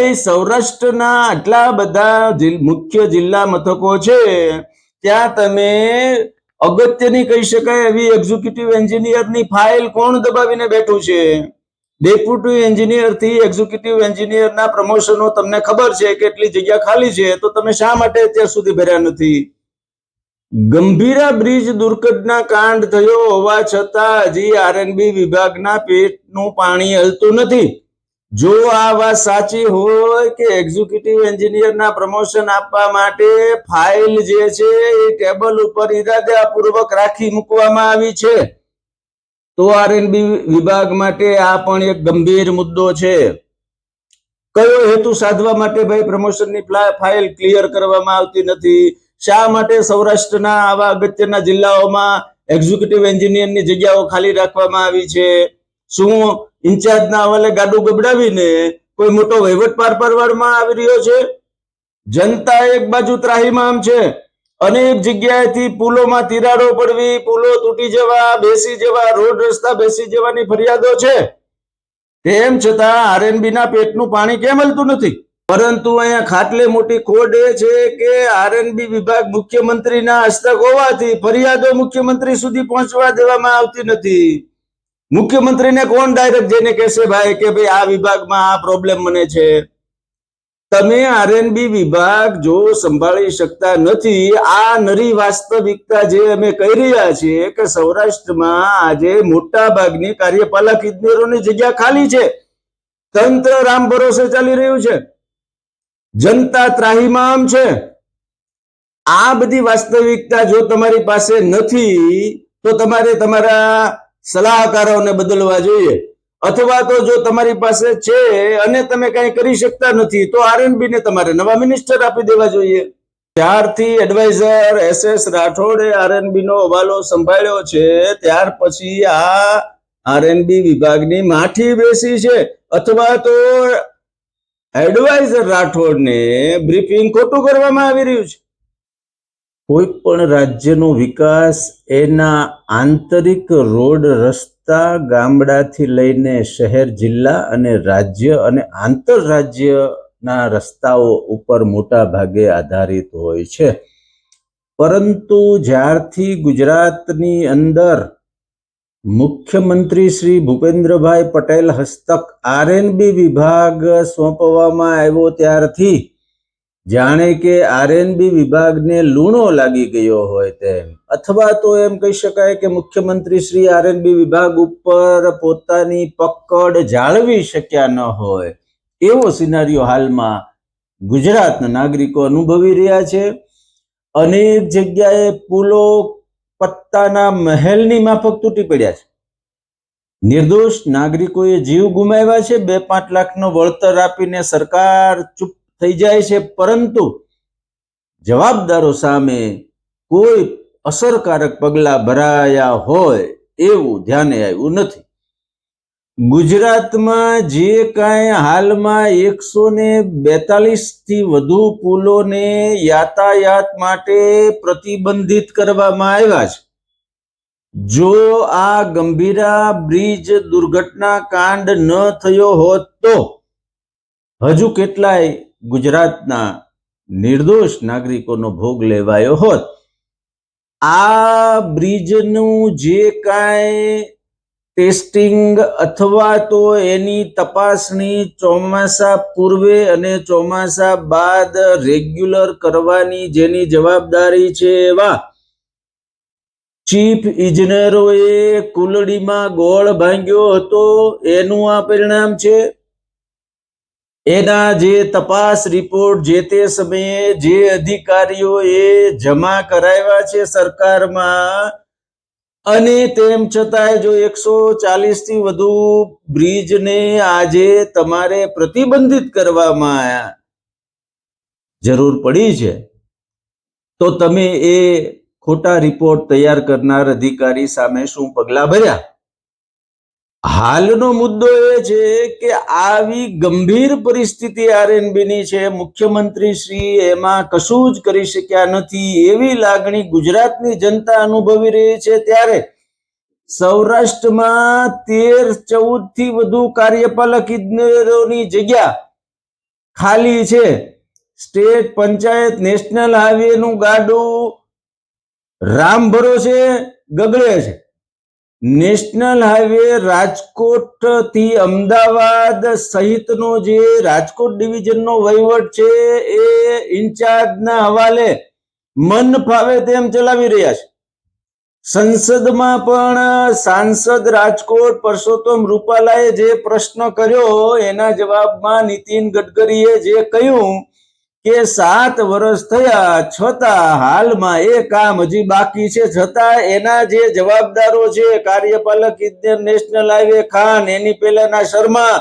ભાઈ સૌરાષ્ટ્રના આટલા બધા મુખ્ય જિલ્લા મથકો છે, ત્યાં તમે અગત્યની કહી શકાય એવી એક્ઝિક્યુટિવ એન્જિનિયરની ફાઇલ કોણ દબાવીને બેઠું છે? ડેપ્યુટી એન્જિનિયર થી એક્ઝિક્યુટિવ એન્જિનિયરના પ્રમોશનો તમને ખબર છે કેટલી જગ્યા ખાલી છે, તો તમે શા માટે અત્યાર સુધી ભર્યા નથી? ગંભીરા બ્રિજ દુર્ઘટના કાંડ થયો હોવા છતાં હજી આરએનબી વિભાગના પેટનું પાણી હલતું નથી. જો આ વાત સાચી હોય કે એક્ઝિક્યુટિવ એન્જિનિયરના પ્રમોશન આપવા માટે ફાઇલ જે છે એ ટેબલ ઉપર ઇરાદાપૂર્વક રાખી મૂકવામાં આવી છે, તો આરએનબી વિભાગ માટે આ પણ એક ગંભીર મુદ્દો છે. કયો હેતુ સાધવા માટે ભાઈ પ્રમોશનની ફાઇલ ક્લિયર કરવામાં આવતી નથી? શા માટે સૌરાષ્ટ્રના આવા અગત્યના જિલ્લાઓમાં એક્ઝિક્યુટિવ એન્જિનિયરની જગ્યાઓ ખાલી રાખવામાં આવી છે? શું ઇન્ચાર્જના હવાલે ગાડું ગબડાવીને કોઈ મોટો વહીવટ પાર પાડવામાં આવી રહ્યો છે? જનતા એક બાજુ ત્રાહિમામ છે, અનેક જગ્યાએથી પુલોમાં તિરાડો પડવી, પુલો તૂટી જવા, બેસી જવા, રોડ રસ્તા બેસી જવાની ફરિયાદો છે. તેમ છતાં આરએનબી ના પેટનું પાણી કેમ હલતું નથી? પરંતુ અહીંયા ખાટલે મોટી ખોડ એ છે કે આરએનબી વિભાગ મુખ્યમંત્રીના હસ્તક હોવાથી ફરિયાદો મુખ્યમંત્રી સુધી પહોંચવા દેવામાં આવતી નથી. મુખ્યમંત્રીને કોણ ડાયરેક્ટ જઈને કહેશે ભાઈ કે ભાઈ આ વિભાગમાં આ પ્રોબ્લેમ મને છે? તમે આરએનબી વિભાગ જો સંભાળી શકતા નથી, આ નરી વાસ્તવિકતા જે અમે કહી રહ્યા છીએ કે સૌરાષ્ટ્રમાં આજે મોટા ભાગની કાર્યપાલક ઇજનેરોની જગ્યા ખાલી છે, તંત્ર રામ ભરોસે ચાલી રહ્યું છે, જનતા ત્રાહિમામ છે. આ બધી વાસ્તવિકતા જો તમારી પાસે નથી તો તમારે તમારા સલાહકારોને બદલવા જોઈએ, અથવા તો જો તમારી પાસે છે અને તમે કઈ કરી શકતા નથી તો આરએનબી ને તમારે નવા મિનિસ્ટર આપી દેવા જોઈએ. ત્યારથી એડવાઇઝર SS રાઠોડે આરએનબી નો હવાલો સંભાળ્યો છે, ત્યાર પછી આ આરએનબી વિભાગની માઠી બેસી છે, અથવા તો એડવાઇઝર રાઠોડને બ્રીફિંગ ખોટું કરવામાં આવી રહ્યું છે. કોઈ પણ રાજ્યનો વિકાસ એના આંતરિક રોડ રસ્તા, ગામડાથી લઈને શહેર, જિલ્લા અને રાજ્ય અને આંતરરાજ્યના રસ્તાઓ ઉપર મોટા ભાગે આધારિત હોય છે. પરંતુ જ્યારથી ગુજરાતની અંદર મુખ્યમંત્રી શ્રી ભૂપેન્દ્રભાઈ પટેલ હસ્તક આરએનબી વિભાગ સોંપવામાં આવ્યો ત્યારથી જાણે કે આરએનબી વિભાગને લૂણો લાગી ગયો હોય તેમ, અથવા તો એમ કહી શકાય કે મુખ્યમંત્રી શ્રી આરએનબી વિભાગ ઉપર પોતાની પકડ જાળવી શક્યા ન હોય, એવો સિનારીઓ હાલમાં ગુજરાતના નાગરિકો અનુભવી રહ્યા છે. અનેક જગ્યાએ પુલો પત્તાના મહેલની માફક તૂટી પડ્યા છે. નિર્દોષ નાગરિકોએ જીવ ગુમાવ્યા છે. 2-5 લાખનો વળતર આપીને સરકાર ચૂપ થઈ જાય છે, પરંતુ જવાબદારો સામે કોઈ અસરકારક પગલા ભરાયા હોય એવું ધ્યાને આવ્યું નથી. ગુજરાતમાં જે કાંઈ હાલમાં 142 થી વધુ પુલોને યાતાયાત માટે પ્રતિબંધિત કરવામાં આવ્યા છે. જો આ ગંભીરા બ્રિજ દુર્ઘટના કાંડ ન થયો હોત તો હજુ કેટલાય ગુજરાતના નિર્દોષ નાગરિકોનો ભોગ લેવાયો હોત. આ બ્રિજનું જે કાંઈ ટેસ્ટિંગ અથવા તો એની તપાસણી ચોમાસા પૂર્વે અને ચોમાસા બાદ રેગ્યુલર કરવાની જેની જવાબદારી છે, એવા ચીફ ઇજનેરોએ કુલડીમાં ગોળ ભાંગ્યો હતો, એનું આ પરિણામ છે. એના જે તપાસ રિપોર્ટ જે તે સમયે જે અધિકારીઓએ જમા કરાવ્યા છે સરકારમાં, અને તેમ છતાંય જો 140 થી વધુ બ્રિજને આજે તમારે પ્રતિબંધિત કરવામાં જરૂર પડી છે, તો તમે એ ખોટા રિપોર્ટ તૈયાર કરનાર અધિકારી સામે શું પગલા ભર્યા? હાલનો મુદ્દો એ છે કે આવી ગંભીર પરિસ્થિતિ આરએનબીની છે, મુખ્યમંત્રી શ્રી એમાં કશું જ કરી શક્યા નથી એવી લાગણી ગુજરાતની જનતા અનુભવી રહી છે. ત્યારે સૌરાષ્ટ્રમાં 13-14 થી વધુ કાર્યપાલક ઇજનેરોની જગ્યા ખાલી છે. સ્ટેટ પંચાયત નેશનલ હાઈવે નું ગાડું રામ ભરોસે ગગડે છે. નેશનલ હાઈવે રાજકોટ થી અમદાવાદ સહિતનો જે રાજકોટ ડિવિઝનનો વહીવટ છે એ ઇન્ચાર્જના હવાલે મન ફાવે તેમ ચલાવી રહ્યા છે. સંસદમાં પણ સાંસદ રાજકોટ પરસોત્તમ રૂપાલાએ જે પ્રશ્ન કર્યો એના જવાબમાં નીતિન ગડકરીએ જે કહ્યું કે 7 વર્ષ થયા છતાં હાલમાં એ કામ હજી બાકી છે, છતાં એના જે જવાબદારો છે કાર્યપાલક ઇજનેર નેશનલ હાઈવે ખાન, એની પહેલાના શર્મા,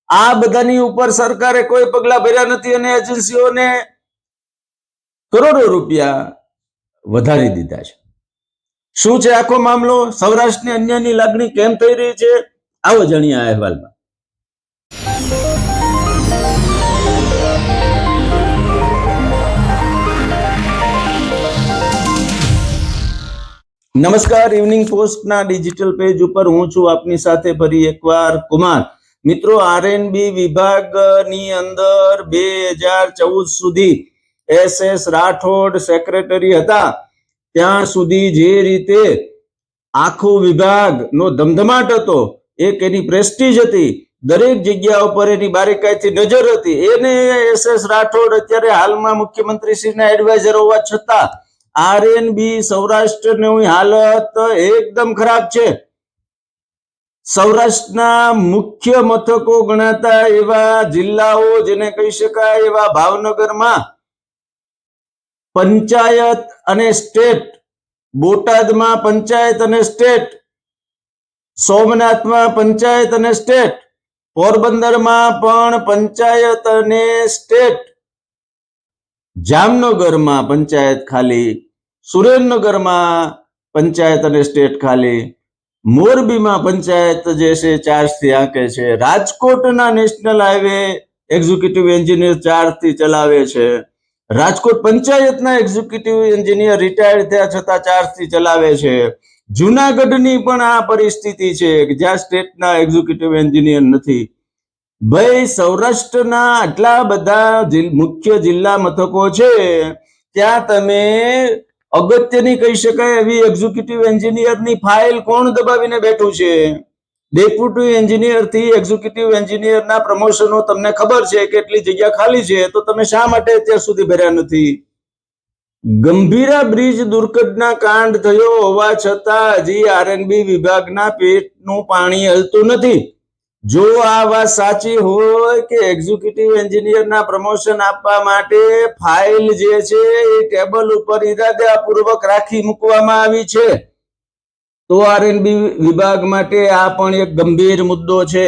આ બધાની ઉપર સરકારે કોઈ પગલા ભર્યા નથી અને એજન્સીઓને કરોડો રૂપિયા વધારી દીધા છે. શું છે આખો મામલો? સૌરાષ્ટ્રની અન્યની લાગણી કેમ થઈ રહી છે? આવો જાણીએ આ અહેવાલમાં. નમસ્કાર, ઇવનિંગ પોસ્ટના ડિજિટલ પેજ ઉપર હું છું આપની સાથે ફરી એકવાર કુમાર. મિત્રો, આરએનબી વિભાગની અંદર 2014 સુધી SS રાઠોડ સેક્રેટરી હતા. ત્યાં સુધી જે રીતે આખો વિભાગનો ધમધમાટ હતો, એક એની પ્રેસ્ટીજ હતી, દરેક જગ્યા ઉપર એની બારીકાઈથી નજર હતી, એને SS રાઠોડ અત્યારે હાલમાં મુખ્યમંત્રીશ્રીના એડવાઇઝર હોવા છતાં આરએનબી સૌરાષ્ટ્રની હાલત એકદમ ખરાબ છે. સૌરાષ્ટ્રના મુખ્ય મથકો ગણાતા એવા જિલ્લાઓ જેને કહી શકાય એવા ભાવનગરમાં પંચાયત અને સ્ટેટ, બોટાદમાં પંચાયત અને સ્ટેટ, સોમનાથમાં પંચાયત અને સ્ટેટ, પોરબંદરમાં પણ પંચાયત અને સ્ટેટ, જામનગરમાં પંચાયત ખાલી, સુરેન્દ્રનગરમાં પંચાયત અને સ્ટેટ ખાલી, મોરબીમાં પંચાયત જે છે 4 થી આંકે છે, રાજકોટના નેશનલ હાઈવે એક્ઝિક્યુટિવ એન્જિનિયર 4 થી ચલાવે છે, રાજકોટ પંચાયતના એક્ઝિક્યુટિવ એન્જિનિયર રિટાયર્ડ થયા છતાં 4 થી ચલાવે છે. જુનાગઢની પણ આ પરિસ્થિતિ છે કે જ્યાં સ્ટેટના એક્ઝિક્યુટિવ એન્જિનિયર નથી. ભાઈ, સૌરાષ્ટ્રના આટલા બધા મુખ્ય જિલ્લા મથકો છે, ત્યાં તમે અગત્યની કહી શકાય એવી એક્ઝિક્યુટિવ એન્જિનિયરની ફાઇલ કોણ દબાવીને બેઠું છે? ડેપ્યુટી એન્જિનિયર થી એક્ઝિક્યુટિવ એન્જિનિયરના પ્રમોશનો તમને ખબર છે કેટલી જગ્યા ખાલી છે, તો તમે શા માટે અત્યાર સુધી ભર્યા નથી? ગંભીરા બ્રિજ દુર્ઘટના કાંડ થયો હોવા છતાં હજી આરએનબી વિભાગના પેટનું પાણી હલતું નથી. જો આ વાત સાચી હોય કે એક્ઝિક્યુટિવ એન્જિનિયરના પ્રમોશન આપવા માટે ફાઇલ જે છે એ ટેબલ ઉપર ઇરાદાપૂર્વક રાખી મૂકવામાં આવી છે, તો આરએનબી વિભાગ માટે આ પણ એક ગંભીર મુદ્દો છે.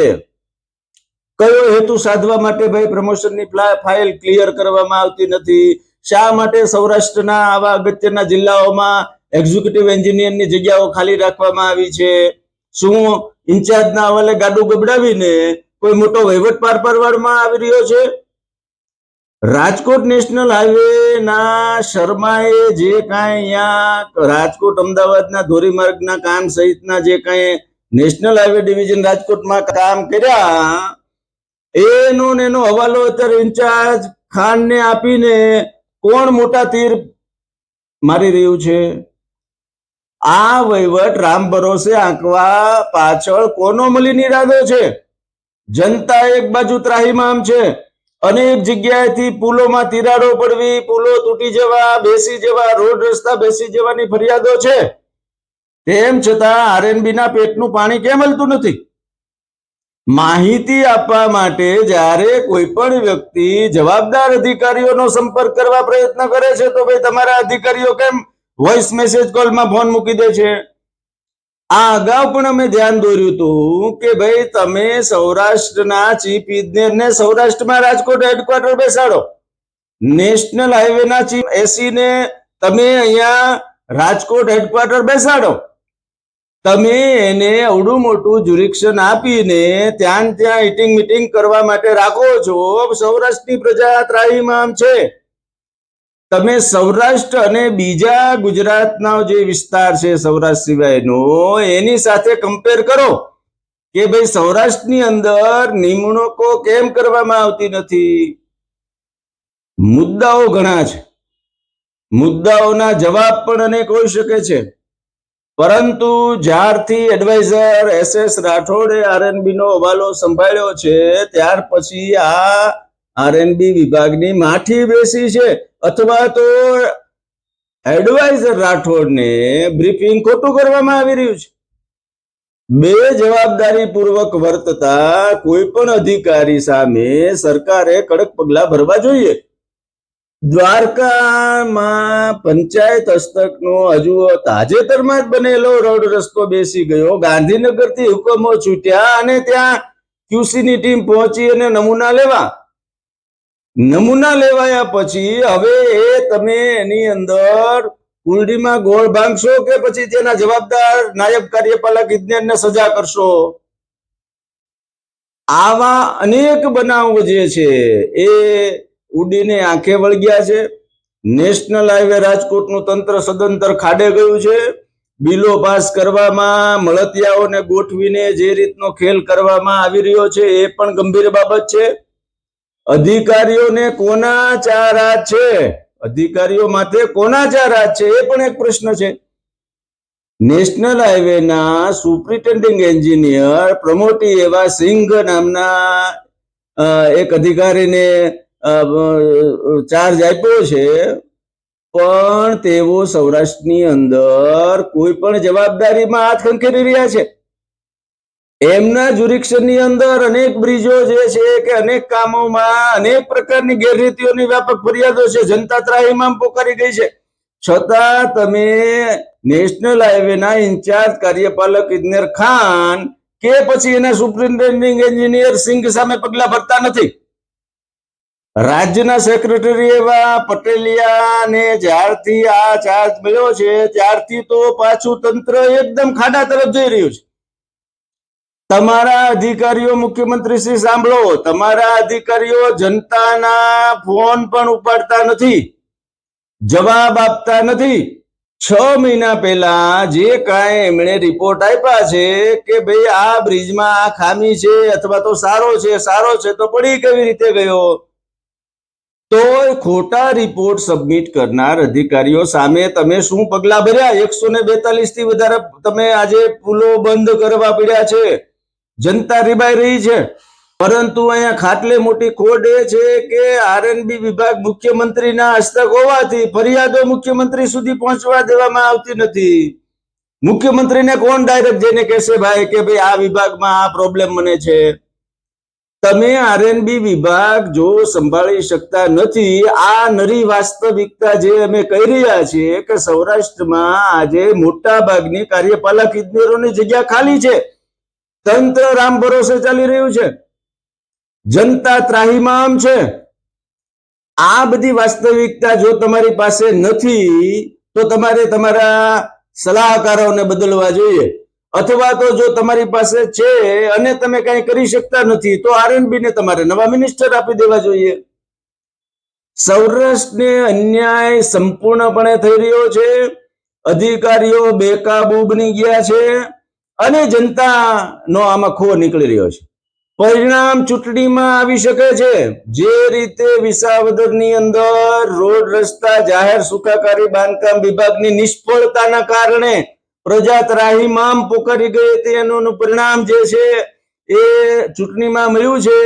કયો હેતુ સાધવા માટે ભાઈ પ્રમોશનની ફાઇલ ક્લિયર કરવામાં આવતી નથી? શા માટે સૌરાષ્ટ્રના આવા અગત્યના જિલ્લાઓમાં એક્ઝિક્યુટિવ એન્જિનિયરની જગ્યાઓ ખાલી રાખવામાં આવી છે? શું ઇન્ચાર્જના હવાલે ગાડું ગબડાવીને કોઈ મોટો વહીવટ પાર પાડવામાં આવી રહ્યો છે? રાજકોટ નેશનલ હાઈવે ના શર્માએ જે કાંઈ અહીંયા રાજકોટ અમદાવાદના ધોરીમાર્ગના કામ સહિતના જે કાંઈ નેશનલ હાઈવે ડિવિઝન રાજકોટમાં કામ કર્યા, એનો હવાલો અત્યારે ઇન્ચાર્જ ખાનને આપીને કોણ મોટા તીર મારી રહ્યું છે? આ વહીવટ રામ ભરોસે આંકવા પાછળ કોનો મલિન ઈરાદો છે? જનતા એક બાજુ ત્રાહિમામ છે, અનેક જગ્યાએથી પુલોમાં તિરાડો પડવી, પુલો તૂટી જવા, બેસી જવા, રોડ રસ્તા બેસી જવાની ફરિયાદો છે. તેમ છતાં આરએનબી ના પેટનું પાણી કેમ હલતું નથી? માહિતી આપવા માટે જ્યારે કોઈ પણ વ્યક્તિ જવાબદાર અધિકારીઓનો સંપર્ક કરવા પ્રયત્ન કરે છે, તો ભાઈ તમારા અધિકારીઓ કેમ વોઇસ મેસેજ કોલમાં ફોન મૂકી દે છે? આ અગાઉ પણ અમે ધ્યાન દોર્યું હતું કે ભાઈ તમે સૌરાષ્ટ્રના ચીફ ઇજનેરને સૌરાષ્ટ્રમાં રાજકોટ હેડક્વાર્ટર બેસાડો, નેશનલ હાઈવેના ચીફ એસીને તમે અહીંયા રાજકોટ હેડક્વાર્ટર બેસાડો, તમે એને અવડું મોટું જ્યુરિક્શન આપીને ત્યાં ઈટિંગ મીટિંગ કરવા માટે રાખો છો. સૌરાષ્ટ્રની પ્રજા ત્રાહિમામ છે. તમે સૌરાષ્ટ્ર અને બીજા ગુજરાતના જે વિસ્તાર છે સૌરાષ્ટ્ર સિવાયનો, એની સાથે કમ્પેર કરો કે ભાઈ સૌરાષ્ટ્રની અંદર નિમણૂકો કેમ કરવામાં આવતી નથી? મુદ્દાઓ ઘણા છે, મુદ્દાઓના જવાબ પણ અનેક હોઈ શકે છે, પરંતુ જ્યારથી એડવાઇઝર SS રાઠોડે આરએનબી નો હવાલો સંભાળ્યો છે ત્યાર પછી આ આરએનબી વિભાગની માઠી બેસી છે, અથવા તો એડવાઇઝર રાઠોડને બ્રીફિંગ ખોટું કરવામાં આવી રહ્યું છે. બે જવાબદારી પૂર્વક વર્તતા કોઈ પણ અધિકારી સામે સરકારે કડક પગલા ભરવા જોઈએ. દ્વારકામાં પંચાયત હસ્તકનો હજુ તાજેતરમાં જ બનેલો રોડ રસ્તો બેસી ગયો. ગાંધીનગરથી હુકમો છૂટ્યા અને ત્યાં QCની ટીમ પહોંચી અને નમૂના લેવાયા પછી હવે તમે એની અંદર કુંડીમાં ગોળ ભાંગશો કે પછી તેના જવાબદાર નાયબ કાર્યપાલક ઇજનેરને સજા કરશો? આવા અનેક બનાવો જે છે એ ઉડીને આંખે વળગ્યા છે. નેશનલ હાઈવે રાજકોટનું તંત્ર સદંતર ખાડે ગયું છે. બિલો પાસ કરવામાં મળતિયાઓને ગોઠવીને જે રીતનો ખેલ કરવામાં આવી રહ્યો છે એ પણ ગંભીર બાબત છે. અધિકારીઓને કોના ચાર હાથ છે? અધિકારીઓ માથે કોના ચાર હાથ છે એ પણ એક પ્રશ્ન છે. નેશનલ હાઈવેના સુપ્રિન્ટેન્ડિંગ એન્જિનિયર પ્રમોટી એવા સિંઘ નામના એક અધિકારીને ચાર્જ આપ્યો છે, પણ તેઓ સૌરાષ્ટ્રની અંદર કોઈ પણ જવાબદારીમાં હાથ ખંખેરી રહ્યા છે. એમના જ્યુરિક્શનની અંદર અનેક બ્રિજો જે છે કે અનેક કામોમાં અનેક પ્રકારની ગેરરીતિઓની વ્યાપક ફરિયાદો છે. જનતા ત્રાહિમામ પોકારી ગઈ છે, છતાં તમે નેશનલ હાઈવેના ઇન્ચાર્જ કાર્યપાલક ઇજનેર ખાન કે પછી એના સુપ્રિન્ટેન્ડિંગ એન્જિનિયર સિંઘ સામે પગલા ભરતા નથી. રાજ્યના સેક્રેટરી એવા પટેલિયાને જ્યારથી આ ચાર્જ મળ્યો છે ત્યારથી તો પાછું તંત્ર એકદમ ખાડા તરફ જઈ રહ્યું છે. તમારા અધિકારીઓ, મુખ્યમંત્રી શ્રી સાંભળો, તમારા અધિકારીઓ જનતાના ફોન પણ ઉપાડતા નથી, જવાબ આપતા નથી. 6 મહિના પહેલા જે કાંઈ એમણે રિપોર્ટ આપ્યા છે કે ભાઈ આ બ્રિજમાં આ ખામી છે અથવા તો સારો છે તો પડી કેવી રીતે ગયો, તો ખોટા રિપોર્ટ સબમિટ કરનાર અધિકારીઓ સામે તમે શું પગલા ભર્યા? 142 થી વધારે તમે આજે પુલો બંધ કરવા પડ્યા છે. જનતા રીબાઈ રહી છે, પરંતુ અહીંયા ખાટલે મોટી ખોટ એ છે કે આરએનબી વિભાગ મુખ્યમંત્રીના હસ્તક હોવાથી ફરિયાદો મુખ્યમંત્રી સુધી પહોંચવા દેવામાં આવતી નથી. મુખ્યમંત્રીને કોણ ડાયરેક્ટ જઈને કહેશે ભાઈ કે ભાઈ આ વિભાગમાં આ પ્રોબ્લેમ મને છે? તમે આરએનબી વિભાગ જો સંભાળી શકતા નથી, આ નરી વાસ્તવિકતા જે અમે કહી રહ્યા છીએ કે સૌરાષ્ટ્રમાં આજે મોટા ભાગની કાર્યપાલક ઇજનેરોની જગ્યા ખાલી છે. તંત્ર રામ ભરોસે ચાલી રહ્યું છે, જનતા ત્રાહિમામ છે. આ બધી વાસ્તવિકતા જો તમારી પાસે નથી તો તમારે તમારા સલાહકારોને બદલવા જોઈએ, અથવા તો જો તમારી પાસે છે અને તમે કંઈ કરી શકતા નથી તો આરએનબી ને તમારે નવા મિનિસ્ટર આપી દેવા જોઈએ. સૌરાષ્ટ્રને અન્યાય સંપૂર્ણપણે થઈ રહ્યો છે. અધિકારીઓ બેકાબુ બની ગયા છે અને જનતાનો આમાં ખો નીકળી રહ્યો છે. પરિણામ ચૂંટણીમાં આવી શકે છે. જે રીતે વિસાવદરની અંદર રોડ રસ્તા જાહેર સુખાકારી બાંધકામ વિભાગની નિષ્ફળતાના કારણે પ્રજા ત્રાહિમામ પોકારી ગઈ હતી, એનું પરિણામ જે છે એ ચૂંટણીમાં મળ્યું છે.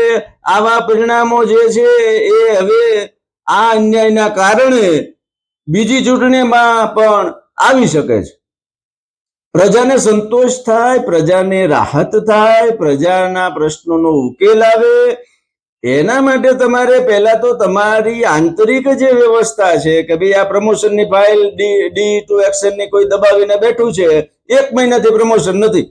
આવા પરિણામો જે છે એ હવે આ અન્યાયના કારણે બીજી ચૂંટણીમાં પણ આવી શકે છે. પ્રજાને સંતોષ થાય, પ્રજાને રાહત થાય, પ્રજાના પ્રશ્નોનો ઉકેલ આવે, એના માટે તમારે પહેલા તો તમારી આંતરિક જે વ્યવસ્થા છે કે ભાઈ આ પ્રમોશનની ફાઇલ D2 એક્શનની કોઈ દબાવીને બેઠું છે, 1 મહિનાથી પ્રમોશન નથી.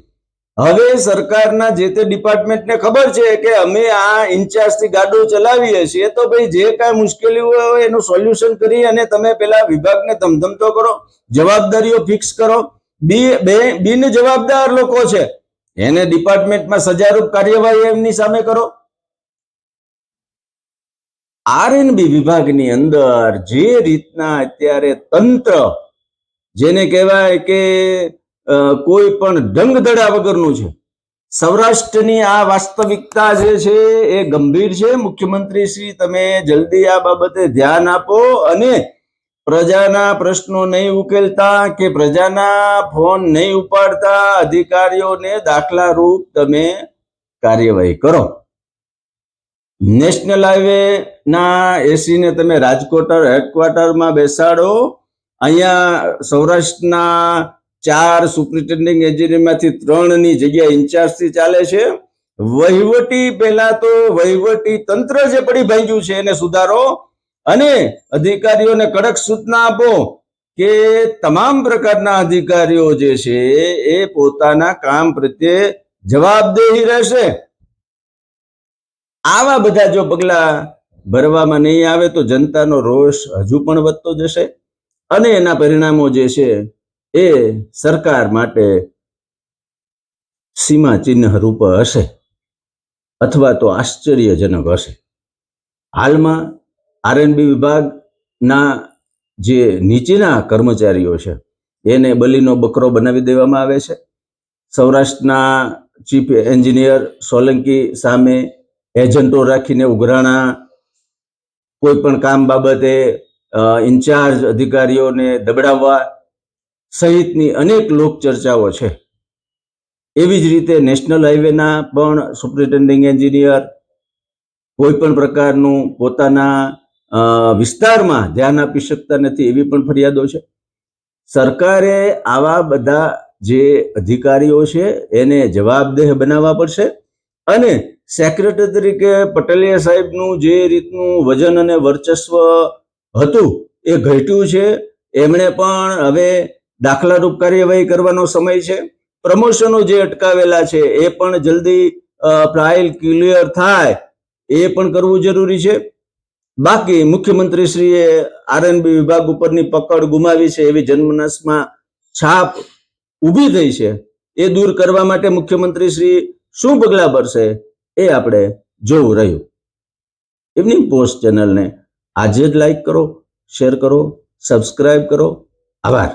હવે સરકારના જે તે ડિપાર્ટમેન્ટને ખબર છે કે અમે આ ઇન્ચાર્જથી ગાડો ચલાવીએ છીએ, તો ભાઈ જે કાંઈ મુશ્કેલીઓ હોય એનું સોલ્યુશન કરી અને તમે પેલા વિભાગને ધમધમતો કરો, જવાબદારીઓ ફિક્સ કરો. બિન જવાબદાર લોકો છે એને ડિપાર્ટમેન્ટમાં સજારૂપ કાર્યવાહી એમની સામે કરો. આરએનબી વિભાગની અંદર જે રીતના અત્યારે તંત્ર, જેને કહેવાય કે કોઈ પણ ઢંગધડા વગરનું છે, સૌરાષ્ટ્રની આ વાસ્તવિકતા જે છે એ ગંભીર છે. મુખ્યમંત્રી શ્રી, તમે જલ્દી આ બાબતે ધ્યાન આપો અને પ્રજાના પ્રશ્નો નહીં ઉકેલતા કે પ્રજાના ફોન નહીં ઉપાડતા અધિકારીઓને દાખલા રૂપ તમે કાર્યવાહી કરો. નેશનલ હાઈવે ના એસી ને તમે રાજકોટ હેડક્વાર્ટરમાં બેસાડો. અહીંયા સૌરાષ્ટ્રના 4 સુપ્રિન્ટેન્ડિંગ એન્જિનિયરમાંથી 3ની જગ્યા ઇન્ચાર્જથી ચાલે છે. પહેલા તો વહીવટી તંત્ર જે પડી ભાંગ્યું છે એને સુધારો અને અધિકારીઓને કડક સૂચના આપો કે તમામ પ્રકારના અધિકારીઓ જે છે એ પોતાના કામ પ્રત્યે જવાબદેહી રહેશે. આવા બધા જો પગલા ભરવામાં નહીં આવે તો જનતાનો રોષ હજુ પણ વધતો જશે અને એના પરિણામો જે છે એ સરકાર માટે સીમા ચિહ્ન રૂપ હશે અથવા તો આશ્ચર્યજનક હશે. હાલમાં આરએનબી વિભાગના જે નીચેના કર્મચારીઓ છે એને બલીનો બકરો બનાવી દેવામાં આવે છે. સૌરાષ્ટ્રના ચીફ એન્જિનિયર સોલંકી સામે એજન્ટો રાખીને ઉઘરાણા, કોઈ પણ કામ બાબતે ઇન્ચાર્જ અધિકારીઓને દબડાવવા સહિતની અનેક લોક ચર્ચાઓ છે. એવી જ રીતે નેશનલ હાઈવેના પણ સુપ્રિન્ટેન્ડિંગ એન્જિનિયર કોઈ પણ પ્રકારનું પોતાના વિસ્તારમાં ધ્યાન આપી શકતા નથી, એવી પણ ફરિયાદો છે. સરકારે આવા બધા જે અધિકારીઓ છે એને જવાબદેહ બનાવવા પડશે અને સેક્રેટરી તરીકે પટેલિયા સાહેબનું જે રીતનું વજન અને વર્ચસ્વ હતું એ ઘટ્યું છે. એમણે પણ હવે દાખલારૂપ કાર્યવાહી કરવાનો સમય છે. પ્રમોશનો જે અટકાવેલા છે એ પણ જલ્દી ફાઇલ ક્લિયર થાય એ પણ કરવું જરૂરી છે. બાકી મુખ્યમંત્રીશ્રીએ આરએનબી વિભાગ ઉપરની પકડ ગુમાવી છે એવી જનમાનસમાં છાપ ઊભી થઈ છે. એ દૂર કરવા માટે મુખ્યમંત્રીશ્રી શું પગલાં ભરશે એ આપણે જોવું રહ્યું. ઇવનિંગ પોસ્ટ ચેનલને આજે જ લાઈક કરો, શેર કરો, સબસ્ક્રાઇબ કરો. આભાર.